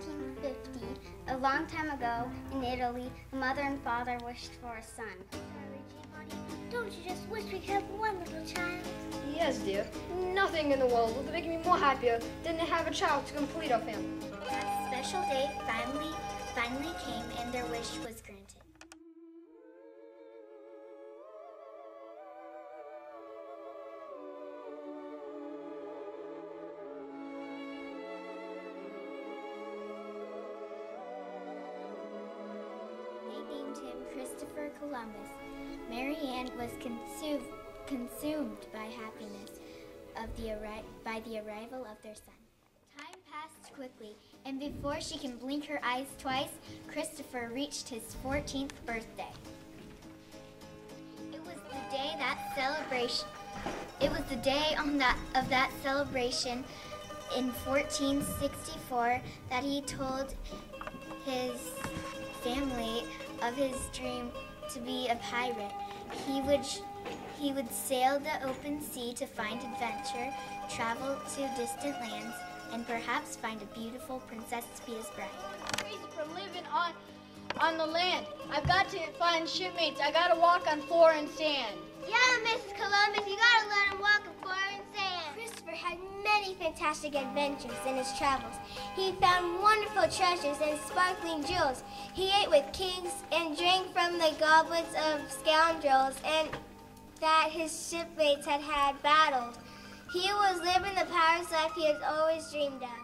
1450, a long time ago in Italy, a mother and father wished for a son. Don't you just wish we could have one little child? Yes, dear. Nothing in the world would make me more happier than to have a child to complete our family. That special day finally came, and their wish was granted. They named him Christopher Columbus. Mary Ann was consumed by happiness by the arrival of their son. Time passed quickly, and before she can blink her eyes twice, Christopher reached his 14th birthday. It was the day of that celebration in 1464 that he told his family of his dream to be a pirate. He would sail the open sea to find adventure, travel to distant lands, and perhaps find a beautiful princess to be his bride. I'm crazy for living on the land. I've got to find shipmates. I gotta walk on foreign sand. Yeah, Mrs. Columbus, you gotta let him walk on foreign sand. Christopher had many fantastic adventures in his travels. He found wonderful treasures and sparkling jewels. He ate with kings and drank from the goblets of scoundrels and that his shipmates had battled. He was living the pirate's life he has always dreamed of.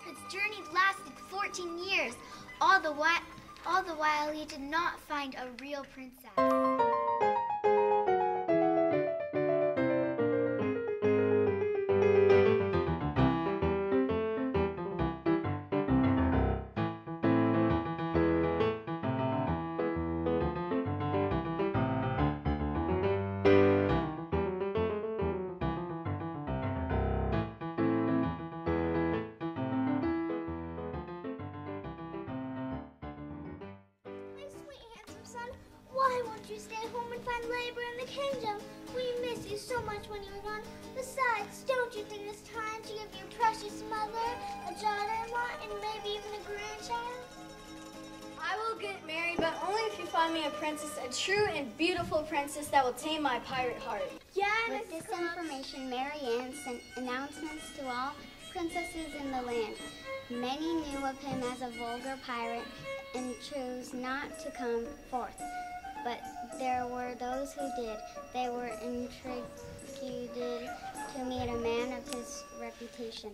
His journey lasted 14 years. All the while he did not find a real princess. Why won't you stay home and find labor in the kingdom? We miss you so much when you're gone. Besides, don't you think it's time to give your precious mother a daughter-in-law and maybe even a grandchild? I will get married, but only if you find me a princess, a true and beautiful princess that will tame my pirate heart. Yeah, With this information, Mary Ann sent announcements to all princesses in the land. Many knew of him as a vulgar pirate and chose not to come forth. But there were those who did. They were intrigued to meet a man of his reputation.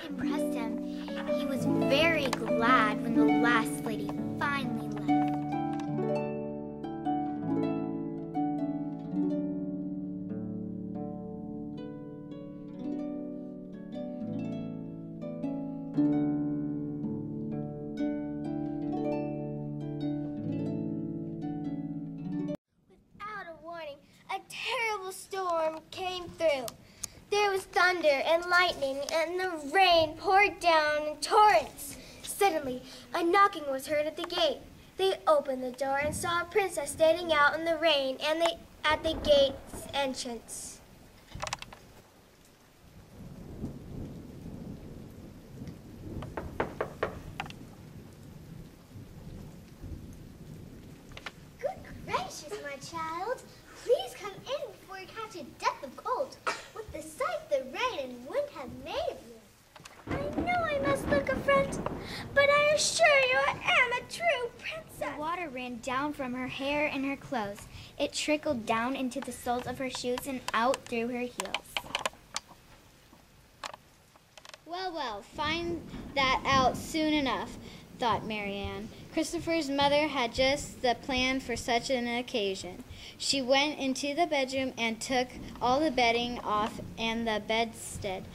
Impressed him. He was very glad when the last lady finally left. Without a warning, a terrible storm came through. There was thunder and lightning, and the rain poured down in torrents. Suddenly, a knocking was heard at the gate. They opened the door and saw a princess standing out in the rain and at the gate's entrance. Good gracious, my child. Please come in before you catch a death of cold. With the sight the rain and wind have made of you. I know I must look a friend, but I assure you I am a true princess. The water ran down from her hair and her clothes. It trickled down into the soles of her shoes and out through her heels. Well, find that out soon enough, thought Mary Ann. Christopher's mother had just the plan for such an occasion. She went into the bedroom and took all the bedding off and the bedstead,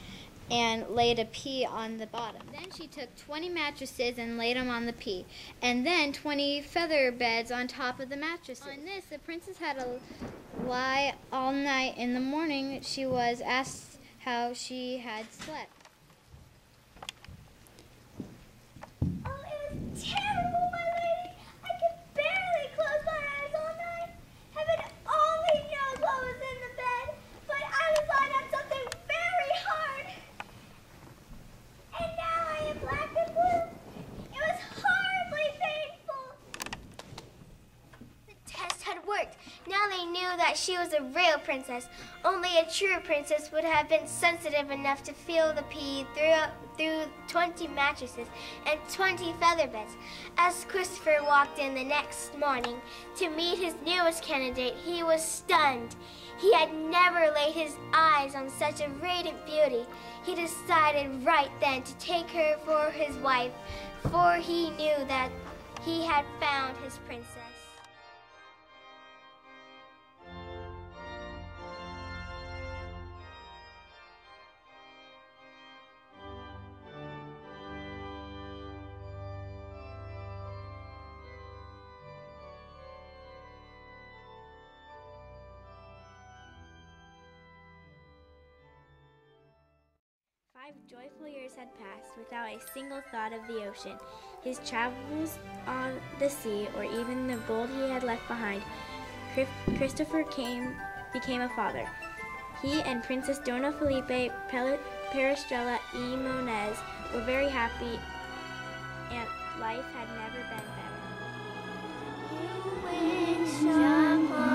and laid a pea on the bottom. Then she took 20 mattresses and laid them on the pea, and then 20 feather beds on top of the mattresses. On this, the princess had to lie all night. In the morning, she was asked how she had slept. Oh, it was terrible, my lady. I could barely close my eyes all night. Heaven only knows what was in the bed, but I was lying on something very hard. And now I am black and blue. It was horribly painful. The test had worked. Now they knew that she was a real princess. Only a true princess would have been sensitive enough to feel the pea through 20 mattresses and 20 feather beds. As Christopher walked in the next morning to meet his newest candidate, he was stunned. He had never laid his eyes on such a radiant beauty. He decided right then to take her for his wife, for he knew that he had found his princess. Five joyful years had passed without a single thought of the ocean, his travels on the sea, or even the gold he had left behind. Christopher became a father. He and Princess Dona Felipe Peristrella y Monez were very happy, and life had never been better. You wish upon